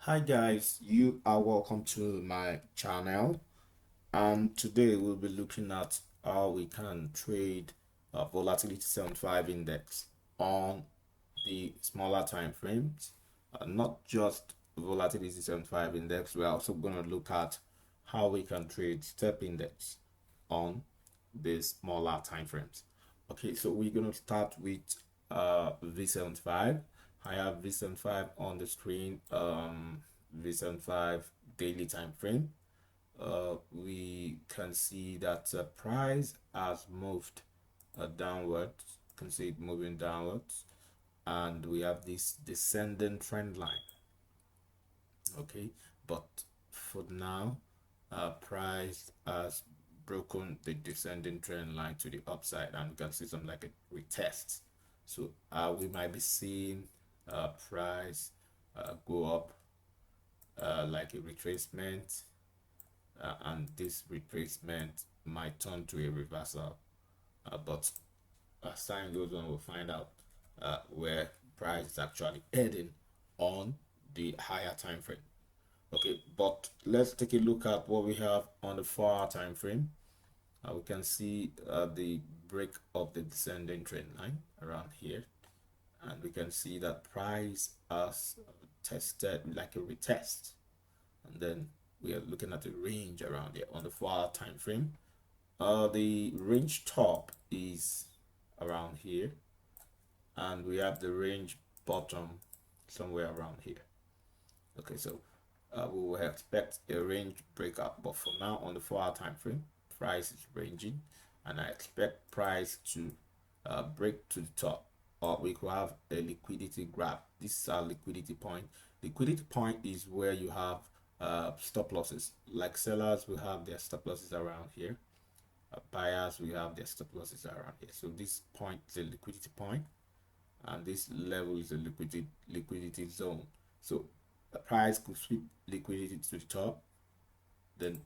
Hi guys, you are welcome to my channel, and today we'll be looking at how we can trade volatility 75 index on the smaller time frames. Not just volatility 75 index, we're also going to look at how we can trade step index on the smaller time frames. Okay, so we're going to start with V75. I have V75 on the screen. V75 daily time frame. We can see that price has moved downwards. You can see it moving downwards, and we have this descending trend line. Okay, but for now, price has broken the descending trend line to the upside, and we can see something like a retest. So we might be seeing price go up like a retracement, and this retracement might turn to a reversal, but as time goes on we'll find out where price is actually heading on the higher time frame. Okay, but let's take a look at what we have on the 4-hour time frame. We can see the break of the descending trend line around here, and we can see that price has tested like a retest, and then we are looking at a range around here on the 4-hour time frame. The range top is around here, and we have the range bottom somewhere around here. Okay, so we will expect a range breakout, but for now on the 4-hour time frame, price is ranging, and I expect price to break to the top, or we could have a liquidity grab. This is our liquidity point. Liquidity point is where you have stop losses. Like sellers will have their stop losses around here, buyers will have their stop losses around here. So this point is a liquidity point, and this level is a liquidity zone. So the price could sweep liquidity to the top, then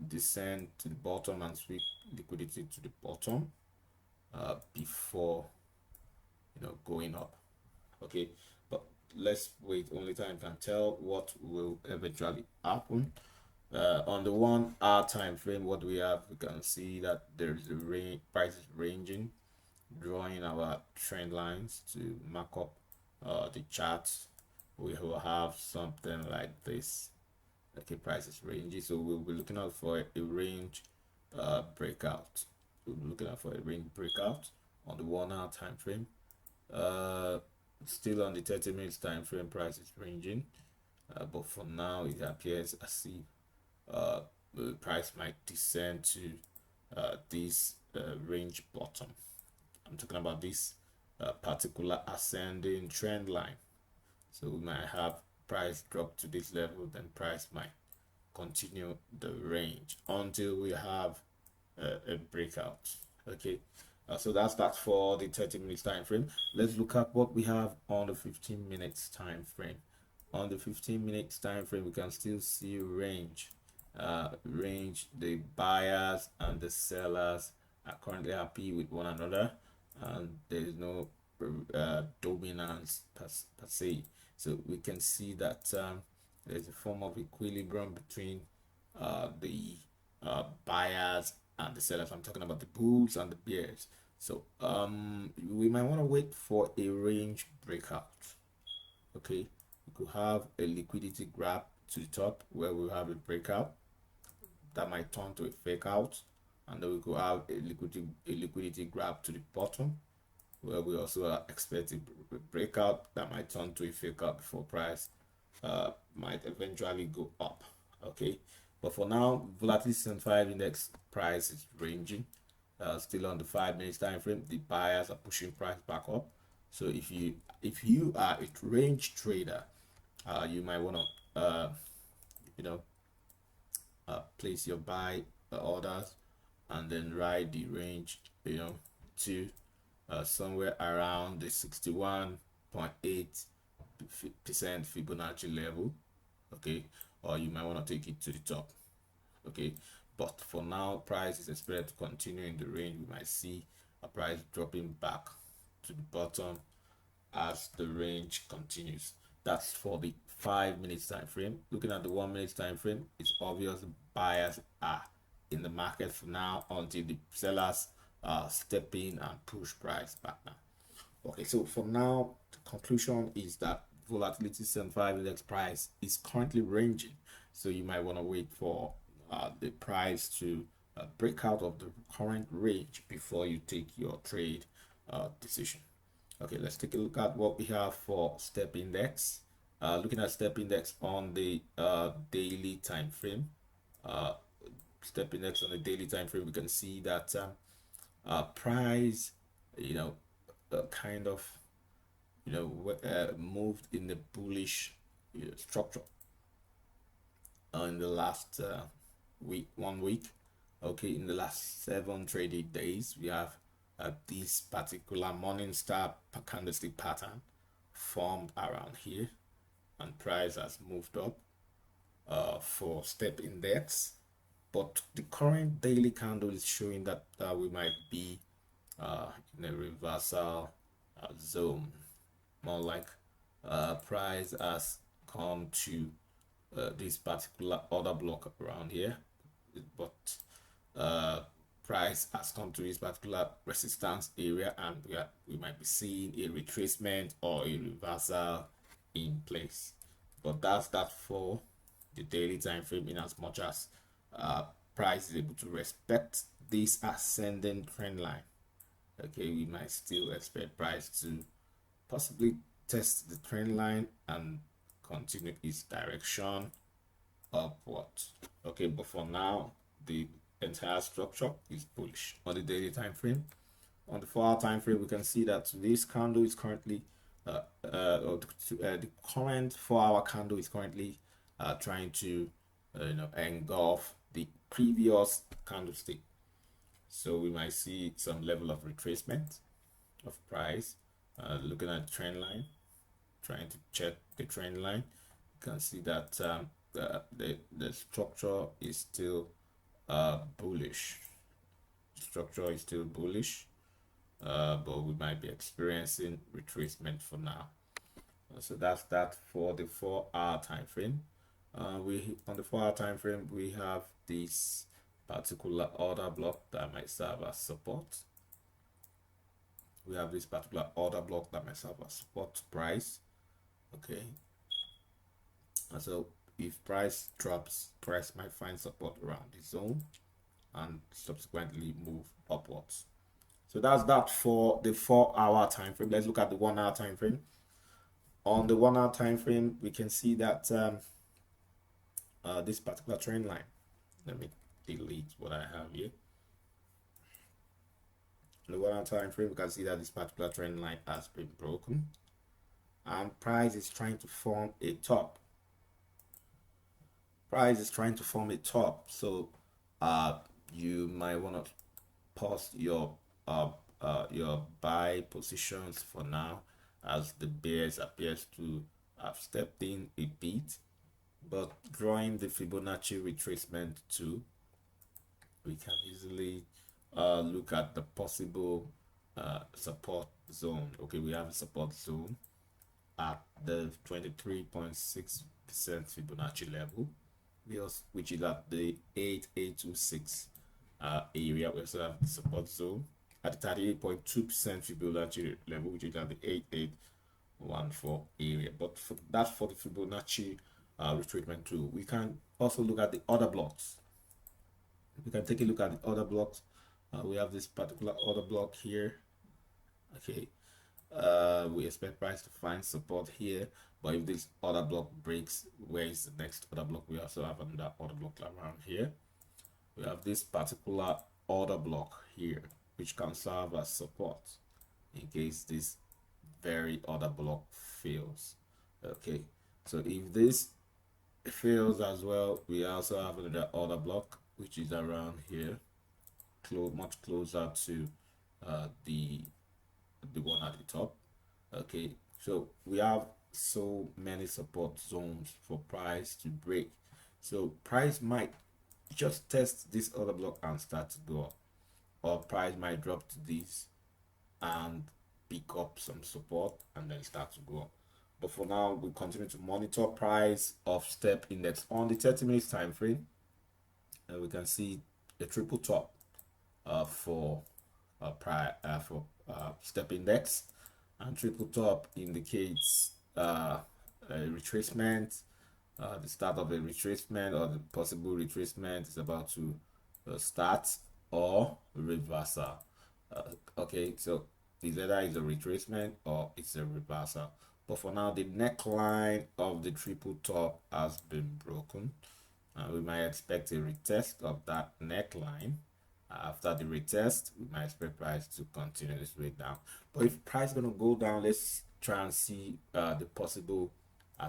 descend to the bottom and sweep liquidity to the bottom before going up. Okay, but let's wait. Only time can tell what will eventually happen. On the 1-hour time frame, what we have, we can see that there's a range, price is ranging, drawing our trend lines to mark up the charts. We will have something like this. Okay, price is ranging, so we'll be looking out for a range breakout. We'll be looking out for a range breakout on the 1-hour time frame. Still on the 30 minutes time frame, price is ranging, but for now it appears as if the price might descend to this range bottom. I'm talking about this particular ascending trend line. So we might have price drop to this level, then price might continue the range until we have a breakout. Okay, so that's that for the 30 minutes time frame. Let's look at what we have on the 15 minutes time frame. On the 15 minutes time frame, we can still see range. The buyers and the sellers are currently happy with one another, and there is no dominance per se. So we can see that there's a form of equilibrium between the buyers and the sellers. I'm talking about the bulls and the bears. So we might want to wait for a range breakout. Okay, we could have a liquidity grab to the top where we have a breakout that might turn to a fake out, and then we could have a liquidity grab to the bottom where we also are expecting a breakout that might turn to a fake out before price might eventually go up. Okay, but for now, volatility 75 index price is ranging, still on the 5 minutes time frame. The buyers are pushing price back up. So if you are a range trader, you might want to place your buy orders and then ride the range to somewhere around the 61.8% Fibonacci level. Okay, or you might want to take it to the top. Okay, but for now, price is expected to continue in the range. We might see a price dropping back to the bottom as the range continues. That's for the 5 minutes time frame. Looking at the 1 minute time frame, it's obvious buyers are in the market for now until the sellers step in and push price back now. Okay, so for now, the conclusion is that volatility 75 index price is currently ranging. So you might want to wait for the price to break out of the current range before you take your trade decision. Okay, let's take a look at what we have for step index. Looking at step index on the daily time frame. Step index on the daily time frame, we can see that price, kind of, moved in the bullish structure in the last week, 1 week. Okay, in the last 7 trading days, we have this particular morning star candlestick pattern formed around here, and price has moved up for step index, but the current daily candle is showing that we might be in a reversal zone, more like price has come to this particular order block around here, but price has come to this particular resistance area, and we might be seeing a retracement or a reversal in place. But that's that for the daily time frame, in as much as price is able to respect this ascending trend line. Okay, we might still expect price to possibly test the trend line and continue its direction upwards. Okay, but for now, the entire structure is bullish. On the daily time frame, on the 4-hour time frame, we can see that this candle is currently the current 4-hour candle is currently trying to engulf the previous candlestick. So we might see some level of retracement of price. Looking at the trend line, trying to check the trend line, you can see that the structure is still bullish. Structure is still bullish, but we might be experiencing retracement for now. So that's that for the 4-hour time frame. We on the 4-hour time frame, we have this particular order block that might serve as support. We have this particular order block that might serve as support price. Okay, and so if price drops, price might find support around the zone and subsequently move upwards. So that's that for the 4-hour time frame. Let's look at the 1-hour time frame. On the 1-hour time frame, we can see that this particular trend line, let me delete what I have here. On the 1-hour time frame, we can see that this particular trend line has been broken, and price is trying to form a top. Price is trying to form a top, so you might want to pause your buy positions for now, as the bears appears to have stepped in a bit, but drawing the Fibonacci retracement too, we can easily look at the possible support zone. Okay, we have a support zone at the 23.6% Fibonacci level, which is at the 8826 area. We also have the support zone at the 38.2% Fibonacci level, which is at the 8814 area. But that's for the Fibonacci retracement tool. We can also look at the other blocks. We can take a look at the other blocks. We have this particular order block here. Okay, we expect price to find support here, but if this order block breaks, where is the next order block? We also have another order block around here. We have this particular order block here, which can serve as support in case this very order block fails. Okay, so if this fails as well, we also have another order block, which is around here, much closer to the one at the top. Okay, so we have so many support zones for price to break. So price might just test this order block and start to go up, or price might drop to this and pick up some support and then start to go up. But for now, we continue to monitor price of step index on the 30 minutes time frame, and we can see a triple top for step index, and triple top indicates a retracement, the start of a retracement, or the possible retracement is about to start, or reversal. Okay, so it's either a retracement or it's a reversal. But for now, the neckline of the triple top has been broken. We might expect a retest of that neckline. After the retest, we might expect price to continue this way down. But if price is going to go down, let's try and see the possible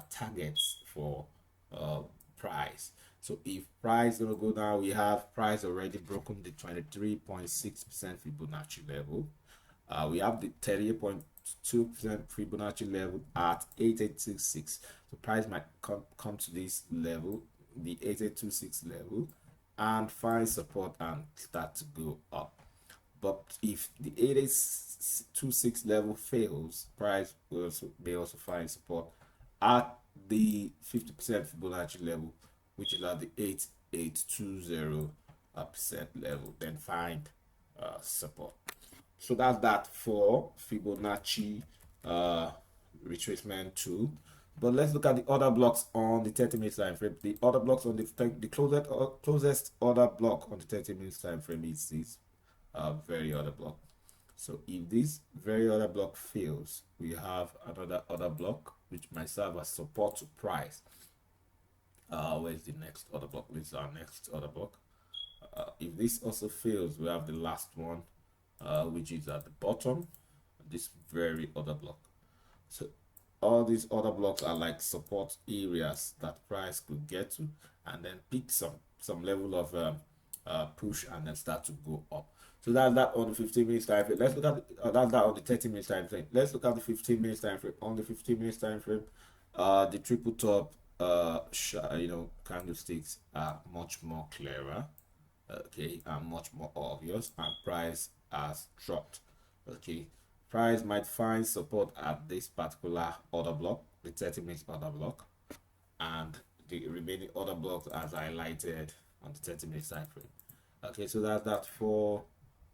targets for price. So if price is going to go down, we have price already broken the 23.6% Fibonacci level. We have the 38.2% Fibonacci level at 8826. So price might come to this level, the 8826 level, and find support and start to go up. But if the 8826 level fails, price may also find support at the 50% Fibonacci level, which is at the 8820% level, then find support. So that's that for Fibonacci retracement 2. But let's look at the other blocks on the 30 minutes time frame. The other blocks on the closest other block on the 30 minutes time frame is this very other block. So if this very other block fails, we have another other block which might serve as support to price. Where's the next other block? This is our next other block. If this also fails, we have the last one, which is at the bottom, this very other block. So all these other blocks are like support areas that price could get to, and then pick some level of push and then start to go up. So that's that on the 15 minutes time frame. Let's look at that's that on the 30 minutes time frame. Let's look at the 15 minutes time frame. On the 15 minutes time frame, the triple top candlesticks are much more clearer, okay, and much more obvious, and price has dropped. Okay, price might find support at this particular order block, the 30 minutes order block, and the remaining order blocks as highlighted on the 30 minutes time frame. Okay, so that's that for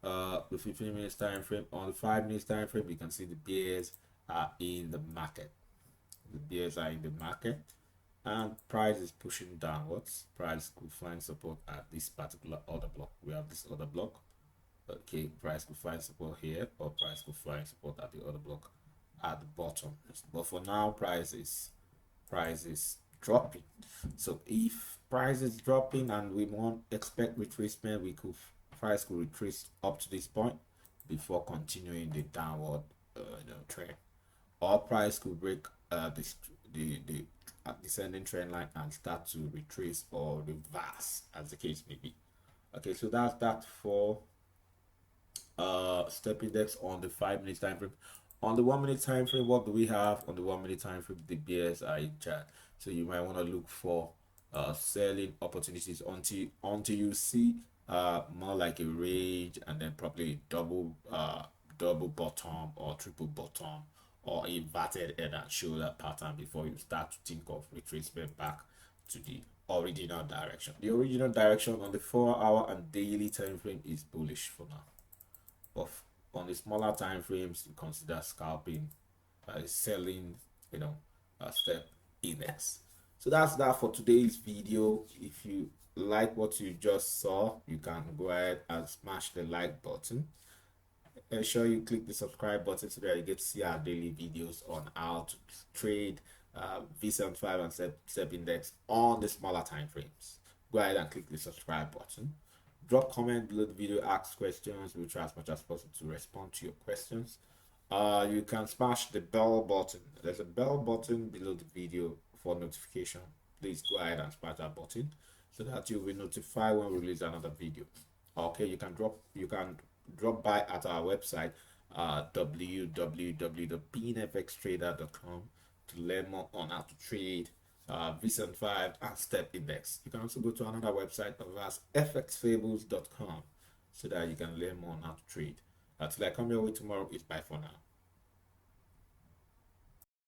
the 15 minutes time frame. On the 5 minutes time frame, you can see the bears are in the market. The bears are in the market, and price is pushing downwards. Price could find support at this particular order block. We have this order block. Okay, price could find support here, or price could find support at the other block at the bottom. But for now, price is dropping. So if price is dropping and we won't expect retracement, price could retrace up to this point before continuing the downward trend, or price could break the descending trend line and start to retrace or reverse, as the case may be. Okay, so that's that for step index on the 5 minutes time frame. On the 1 minute time frame, what do we have? On the 1 minute time frame, the bears are in chat, so you might want to look for selling opportunities until you see more like a range, and then probably double bottom or triple bottom or inverted head and shoulder pattern before you start to think of retracement back to the original direction. The original direction on the 4-hour and daily time frame is bullish for now. But on the smaller time frames, you consider scalping, selling, a step index. So that's that for today's video. If you like what you just saw, you can go ahead and smash the like button. Ensure you click the subscribe button so that you get to see our daily videos on how to trade V75 and step index on the smaller time frames. Go ahead and click the subscribe button. Drop comment below the video, ask questions. We'll try as much as possible to respond to your questions. You can smash the bell button. There's a bell button below the video for notification. Please go ahead and smash that button so that you'll be notified when we release another video. Okay, you can drop by at our website www.beanfxtrader.com to learn more on how to trade V75 and step index. You can also go to another website of ours, fxfables.com, so that you can learn more on how to trade. Until I come your way tomorrow, it's bye for now.